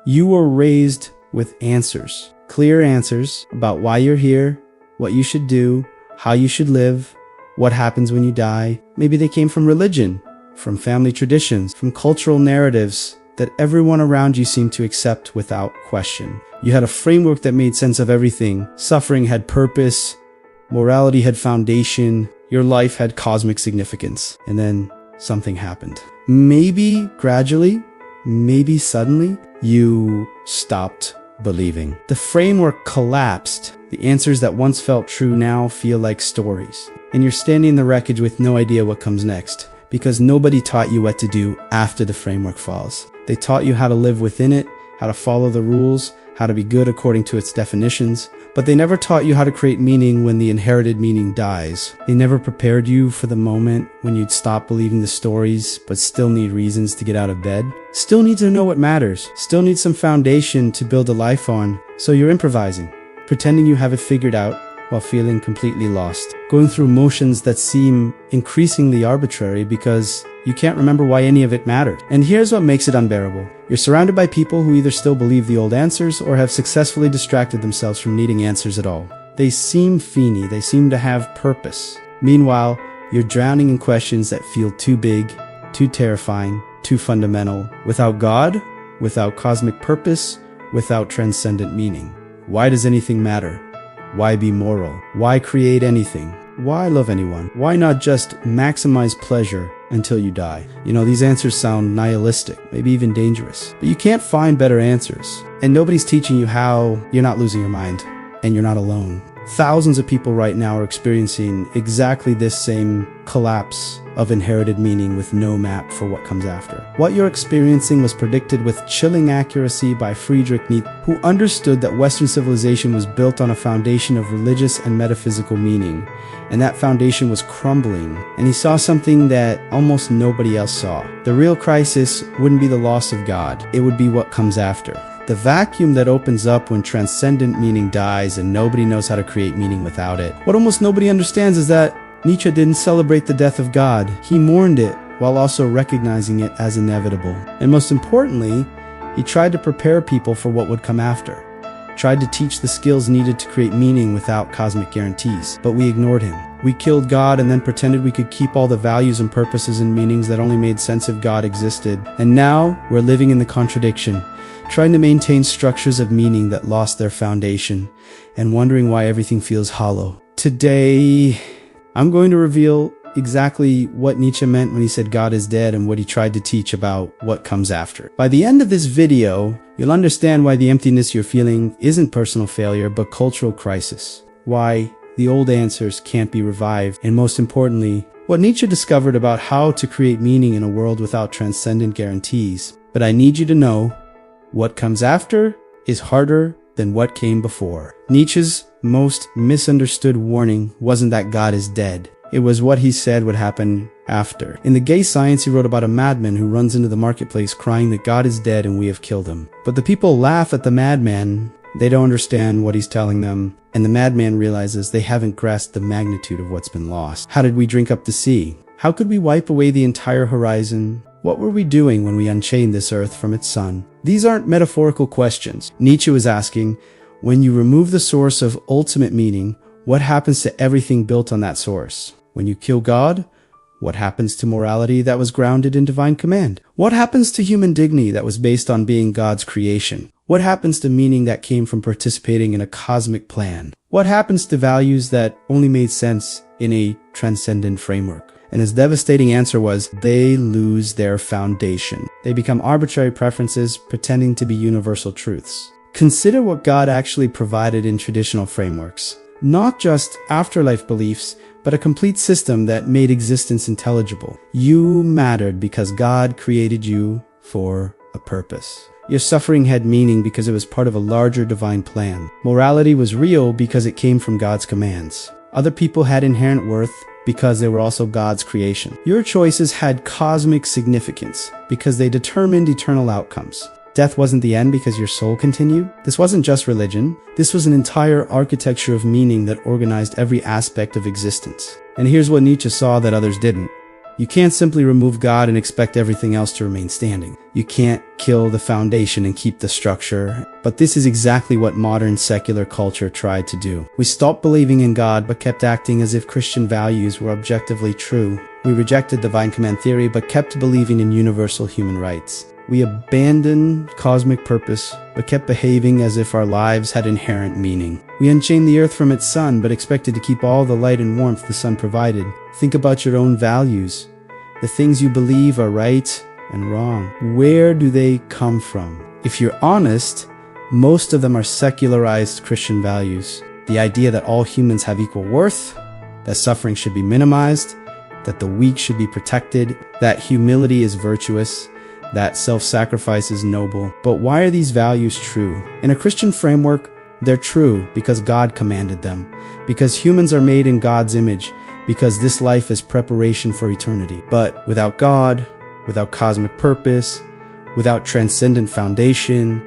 You were raised with answers, clear answers about why you're here, what you should do, how you should live, what happens when you die. Maybe they came from religion, from family traditions, from cultural narratives that everyone around you seemed to accept without question. You had a framework that made sense of everything. Suffering had purpose, morality had foundation, your life had cosmic significance. And then something happened. Maybe gradually, maybe suddenly, you stopped believing. The framework collapsed. The answers that once felt true now feel like stories. And you're standing in the wreckage with no idea what comes next, because nobody taught you what to do after the framework falls. They taught you how to live within it, how to follow the rules, how to be good according to its definitions, but they never taught you how to create meaning when the inherited meaning dies. They never prepared you for the moment when you'd stop believing the stories, but still need reasons to get out of bed. Still need to know what matters. Still need some foundation to build a life on. So you're improvising, pretending you have it figured out while feeling completely lost. Going through motions that seem increasingly arbitrary because you can't remember why any of it mattered. And here's what makes it unbearable. You're surrounded by people who either still believe the old answers or have successfully distracted themselves from needing answers at all. They seem feeny, they seem to have purpose. Meanwhile, you're drowning in questions that feel too big, too terrifying, too fundamental. Without God, without cosmic purpose, without transcendent meaning. Why does anything matter? Why be moral? Why create anything? Why love anyone? Why not just maximize pleasure until you die? You know, these answers sound nihilistic, maybe even dangerous. But you can't find better answers. And nobody's teaching you how you're not losing your mind. And you're not alone. Thousands of people right now are experiencing exactly this same collapse of inherited meaning with no map for what comes after. What you're experiencing was predicted with chilling accuracy by Friedrich Nietzsche, who understood that Western civilization was built on a foundation of religious and metaphysical meaning, and that foundation was crumbling, and he saw something that almost nobody else saw. The real crisis wouldn't be the loss of God, it would be what comes after. The vacuum that opens up when transcendent meaning dies and nobody knows how to create meaning without it. What almost nobody understands is that Nietzsche didn't celebrate the death of God. He mourned it while also recognizing it as inevitable. And most importantly, he tried to prepare people for what would come after. Tried to teach the skills needed to create meaning without cosmic guarantees. But we ignored him. We killed God and then pretended we could keep all the values and purposes and meanings that only made sense if God existed. And now we're living in the contradiction, trying to maintain structures of meaning that lost their foundation and wondering why everything feels hollow. Today, I'm going to reveal exactly what Nietzsche meant when he said God is dead and what he tried to teach about what comes after. By the end of this video, you'll understand why the emptiness you're feeling isn't personal failure, but cultural crisis. Why the old answers can't be revived, and most importantly, what Nietzsche discovered about how to create meaning in a world without transcendent guarantees. But I need you to know, what comes after is harder than what came before. Nietzsche's most misunderstood warning wasn't that God is dead. It was what he said would happen after. In The Gay Science, he wrote about a madman who runs into the marketplace crying that God is dead and we have killed him. But the people laugh at the madman. They don't understand what he's telling them. And the madman realizes they haven't grasped the magnitude of what's been lost. How did we drink up the sea? How could we wipe away the entire horizon? What were we doing when we unchained this earth from its sun? These aren't metaphorical questions. Nietzsche was asking, when you remove the source of ultimate meaning, what happens to everything built on that source? When you kill God, what happens to morality that was grounded in divine command? What happens to human dignity that was based on being God's creation? What happens to meaning that came from participating in a cosmic plan? What happens to values that only made sense in a transcendent framework? And his devastating answer was, they lose their foundation. They become arbitrary preferences pretending to be universal truths. Consider what God actually provided in traditional frameworks. Not just afterlife beliefs, but a complete system that made existence intelligible. You mattered because God created you for a purpose. Your suffering had meaning because it was part of a larger divine plan. Morality was real because it came from God's commands. Other people had inherent worth because they were also God's creation. Your choices had cosmic significance because they determined eternal outcomes. Death wasn't the end because your soul continued. This wasn't just religion. This was an entire architecture of meaning that organized every aspect of existence. And here's what Nietzsche saw that others didn't. You can't simply remove God and expect everything else to remain standing. You can't kill the foundation and keep the structure. But this is exactly what modern secular culture tried to do. We stopped believing in God but kept acting as if Christian values were objectively true. We rejected divine command theory but kept believing in universal human rights. We abandoned cosmic purpose, but kept behaving as if our lives had inherent meaning. We unchained the earth from its sun, but expected to keep all the light and warmth the sun provided. Think about your own values. The things you believe are right and wrong. Where do they come from? If you're honest, most of them are secularized Christian values. The idea that all humans have equal worth, that suffering should be minimized, that the weak should be protected, that humility is virtuous, that self-sacrifice is noble. But why are these values true? In a Christian framework, they're true because God commanded them, because humans are made in God's image, because this life is preparation for eternity. But without God, without cosmic purpose, without transcendent foundation,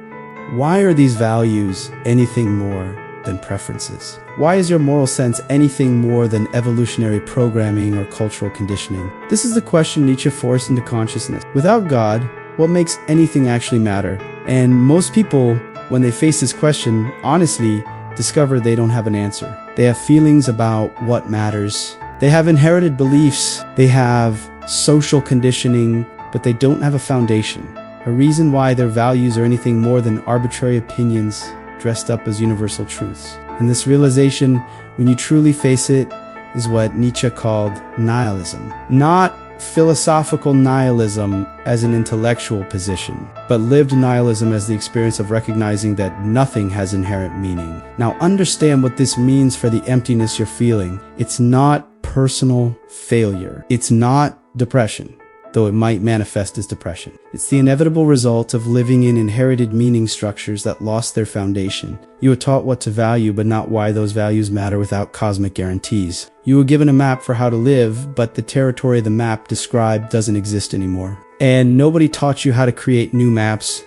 why are these values anything more than preferences? Why is your moral sense anything more than evolutionary programming or cultural conditioning? This is the question Nietzsche forced into consciousness. Without God, what makes anything actually matter? And most people, when they face this question, honestly discover they don't have an answer. They have feelings about what matters. They have inherited beliefs. They have social conditioning, but they don't have a foundation. A reason why their values are anything more than arbitrary opinions dressed up as universal truths. And this realization, when you truly face it, is what Nietzsche called nihilism. Not philosophical nihilism as an intellectual position, but lived nihilism as the experience of recognizing that nothing has inherent meaning. Now understand what this means for the emptiness you're feeling. It's not personal failure. It's not depression, though it might manifest as depression. It's the inevitable result of living in inherited meaning structures that lost their foundation. You were taught what to value, but not why those values matter without cosmic guarantees. You were given a map for how to live, but the territory the map described doesn't exist anymore. And nobody taught you how to create new maps,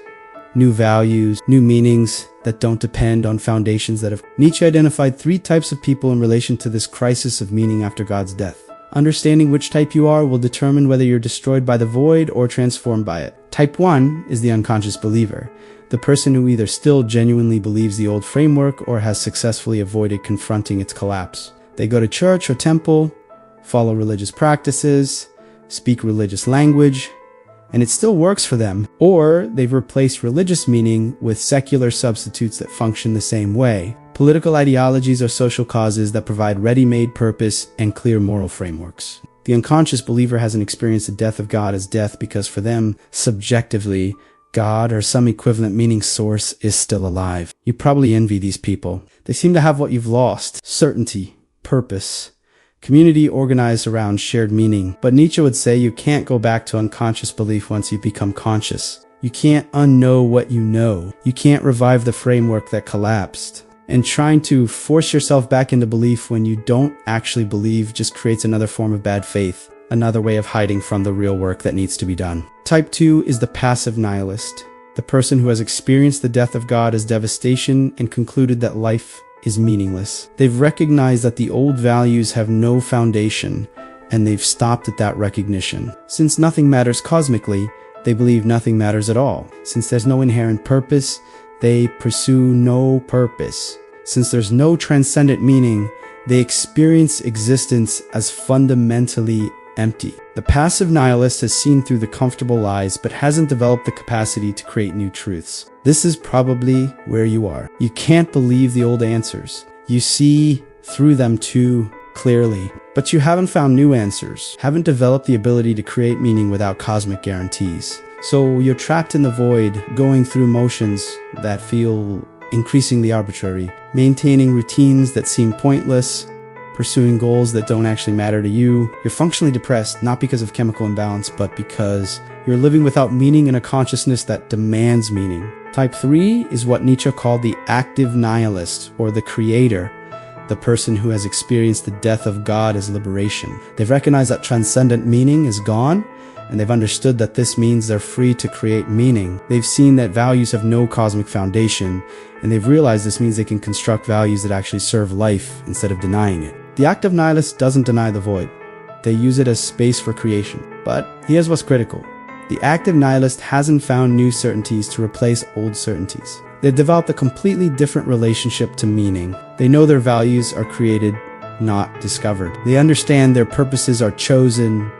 new values, new meanings that don't depend on foundations that have... Nietzsche identified 3 types of people in relation to this crisis of meaning after God's death. Understanding which type you are will determine whether you're destroyed by the void or transformed by it. Type 1 is the unconscious believer, the person who either still genuinely believes the old framework or has successfully avoided confronting its collapse. They go to church or temple, follow religious practices, speak religious language, and it still works for them. Or they've replaced religious meaning with secular substitutes that function the same way. Political ideologies or social causes that provide ready-made purpose and clear moral frameworks. The unconscious believer hasn't experienced the death of God as death because for them, subjectively, God or some equivalent meaning source is still alive. You probably envy these people. They seem to have what you've lost: certainty, purpose, community organized around shared meaning. But Nietzsche would say you can't go back to unconscious belief once you become conscious. You can't unknow what you know. You can't revive the framework that collapsed. And trying to force yourself back into belief when you don't actually believe just creates another form of bad faith, another way of hiding from the real work that needs to be done. Type 2 is the passive nihilist, the person who has experienced the death of God as devastation and concluded that life is meaningless. They've recognized that the old values have no foundation, and they've stopped at that recognition. Since nothing matters cosmically, they believe nothing matters at all. Since there's no inherent purpose, they pursue no purpose. Since there's no transcendent meaning, they experience existence as fundamentally empty. The passive nihilist has seen through the comfortable lies, but hasn't developed the capacity to create new truths. This is probably where you are. You can't believe the old answers. You see through them too clearly, but you haven't found new answers, haven't developed the ability to create meaning without cosmic guarantees. So you're trapped in the void, going through motions that feel increasingly arbitrary, maintaining routines that seem pointless, pursuing goals that don't actually matter to you. You're functionally depressed, not because of chemical imbalance, but because you're living without meaning in a consciousness that demands meaning. Type 3 is what Nietzsche called the active nihilist, or the creator, the person who has experienced the death of God as liberation. They've recognized that transcendent meaning is gone, and they've understood that this means they're free to create meaning. They've seen that values have no cosmic foundation, and they've realized this means they can construct values that actually serve life instead of denying it. The active nihilist doesn't deny the void. They use it as space for creation. But here's what's critical. The active nihilist hasn't found new certainties to replace old certainties. They've developed a completely different relationship to meaning. They know their values are created, not discovered. They understand their purposes are chosen,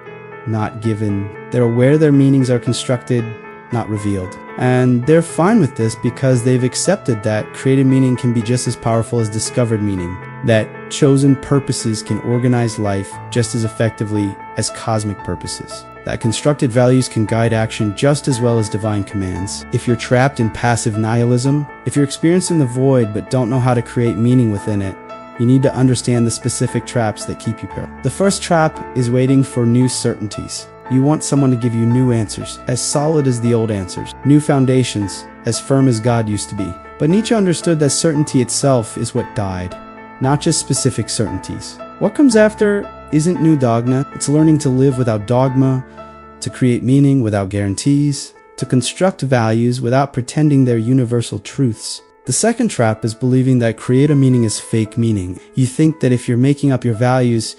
not given. They're aware their meanings are constructed, not revealed. And they're fine with this because they've accepted that created meaning can be just as powerful as discovered meaning, that chosen purposes can organize life just as effectively as cosmic purposes, that constructed values can guide action just as well as divine commands. If you're trapped in passive nihilism, if you're experiencing the void but don't know how to create meaning within it, you need to understand the specific traps that keep you parallel. The first trap is waiting for new certainties. You want someone to give you new answers, as solid as the old answers, new foundations, as firm as God used to be. But Nietzsche understood that certainty itself is what died, not just specific certainties. What comes after isn't new dogma, it's learning to live without dogma, to create meaning without guarantees, to construct values without pretending they're universal truths. The second trap is believing that creative meaning is fake meaning. You think that if you're making up your values,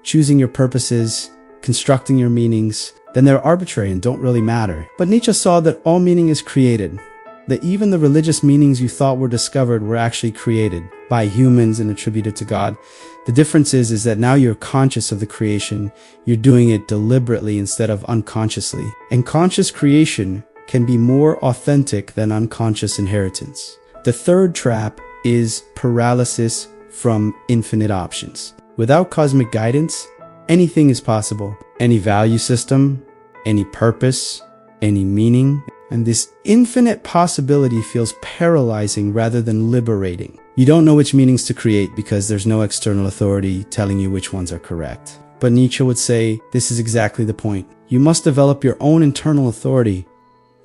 choosing your purposes, constructing your meanings, then they're arbitrary and don't really matter. But Nietzsche saw that all meaning is created, that even the religious meanings you thought were discovered were actually created by humans and attributed to God. The difference is that now you're conscious of the creation. You're doing it deliberately instead of unconsciously. And conscious creation can be more authentic than unconscious inheritance. The third trap is paralysis from infinite options. Without cosmic guidance, anything is possible. Any value system, any purpose, any meaning. And this infinite possibility feels paralyzing rather than liberating. You don't know which meanings to create because there's no external authority telling you which ones are correct. But Nietzsche would say this is exactly the point. You must develop your own internal authority,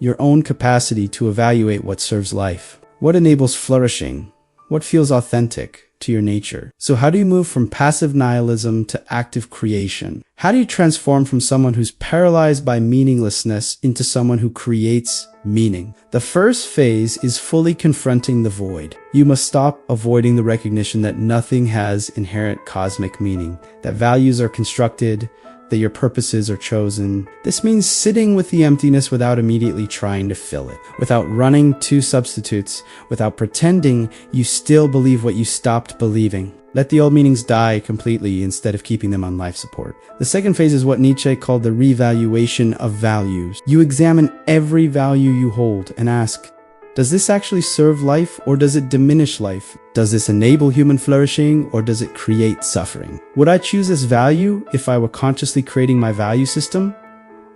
your own capacity to evaluate what serves life. What enables flourishing? What feels authentic to your nature? So how do you move from passive nihilism to active creation? How do you transform from someone who's paralyzed by meaninglessness into someone who creates meaning? The first phase is fully confronting the void. You must stop avoiding the recognition that nothing has inherent cosmic meaning, that values are constructed, that your purposes are chosen. This means sitting with the emptiness without immediately trying to fill it, without running to substitutes, without pretending you still believe what you stopped believing. Let the old meanings die completely instead of keeping them on life support. The second phase is what Nietzsche called the revaluation of values. You examine every value you hold and ask, does this actually serve life or does it diminish life? Does this enable human flourishing or does it create suffering? Would I choose this value if I were consciously creating my value system?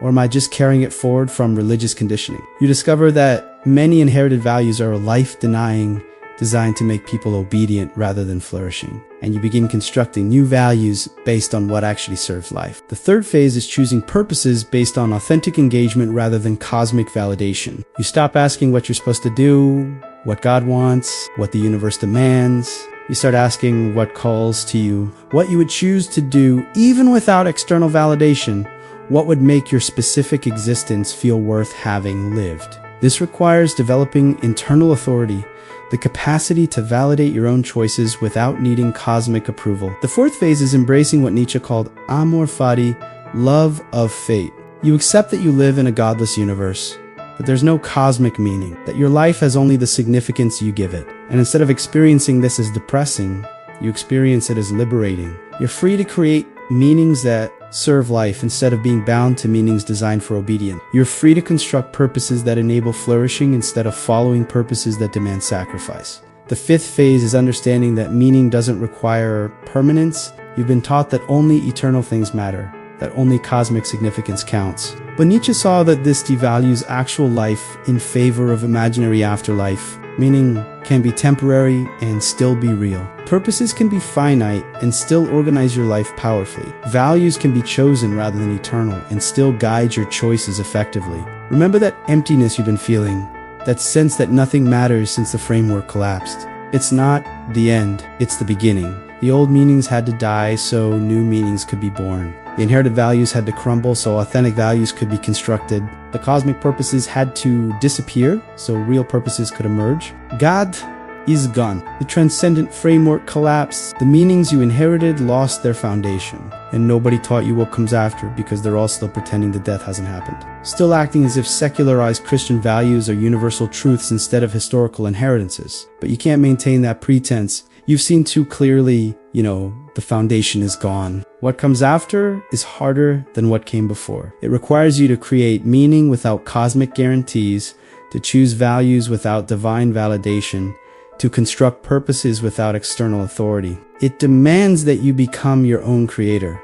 Or am I just carrying it forward from religious conditioning? You discover that many inherited values are life-denying, designed to make people obedient rather than flourishing. And you begin constructing new values based on what actually serves life. The third phase is choosing purposes based on authentic engagement rather than cosmic validation. You stop asking what you're supposed to do, what God wants, what the universe demands. You start asking what calls to you, what you would choose to do even without external validation, what would make your specific existence feel worth having lived. This requires developing internal authority, the capacity to validate your own choices without needing cosmic approval. The fourth phase is embracing what Nietzsche called amor fati, love of fate. You accept that you live in a godless universe, that there's no cosmic meaning, that your life has only the significance you give it. And instead of experiencing this as depressing, you experience it as liberating. You're free to create meanings that serve life instead of being bound to meanings designed for obedience. You're free to construct purposes that enable flourishing instead of following purposes that demand sacrifice. The fifth phase is understanding that meaning doesn't require permanence. You've been taught that only eternal things matter, that only cosmic significance counts. But Nietzsche saw that this devalues actual life in favor of imaginary afterlife. Meaning can be temporary and still be real. Purposes can be finite and still organize your life powerfully. Values can be chosen rather than eternal and still guide your choices effectively. Remember that emptiness you've been feeling, that sense that nothing matters since the framework collapsed. It's not the end, it's the beginning. The old meanings had to die so new meanings could be born. The inherited values had to crumble so authentic values could be constructed. The cosmic purposes had to disappear so real purposes could emerge. God is gone. The transcendent framework collapsed. The meanings you inherited lost their foundation. And nobody taught you what comes after because they're all still pretending that death hasn't happened. Still acting as if secularized Christian values are universal truths instead of historical inheritances. But you can't maintain that pretense. You've seen too clearly, the foundation is gone. What comes after is harder than what came before. It requires you to create meaning without cosmic guarantees, to choose values without divine validation, to construct purposes without external authority. It demands that you become your own creator,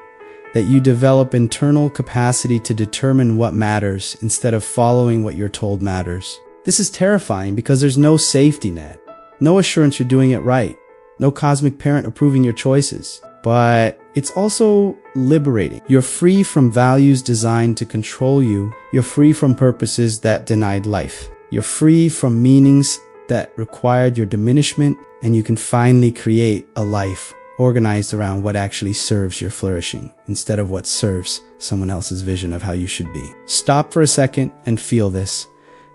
that you develop internal capacity to determine what matters instead of following what you're told matters. This is terrifying because there's no safety net, no assurance you're doing it right, no cosmic parent approving your choices. But it's also liberating. You're free from values designed to control you. You're free from purposes that denied life. You're free from meanings that required your diminishment, and you can finally create a life organized around what actually serves your flourishing instead of what serves someone else's vision of how you should be. Stop for a second and feel this.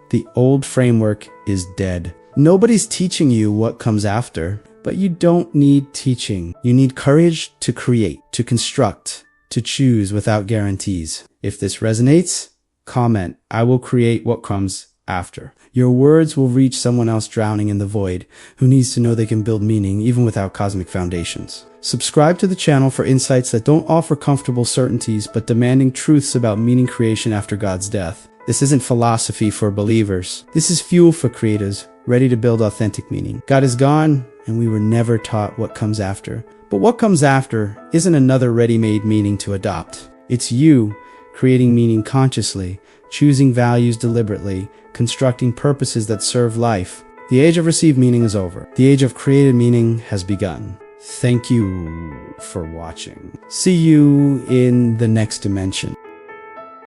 The old framework is dead. Nobody's teaching you what comes after, but you don't need teaching. You need courage to create, to construct, to choose without guarantees. If this resonates, comment, I will create what comes after. Your words will reach someone else drowning in the void who needs to know they can build meaning even without cosmic foundations. Subscribe to the channel for insights that don't offer comfortable certainties but demanding truths about meaning creation after God's death. This isn't philosophy for believers. This is fuel for creators ready to build authentic meaning. God is gone, and we were never taught what comes after. But what comes after isn't another ready-made meaning to adopt. It's you creating meaning consciously, choosing values deliberately, constructing purposes that serve life. The age of received meaning is over. The age of created meaning has begun. Thank you for watching. See you in the next dimension.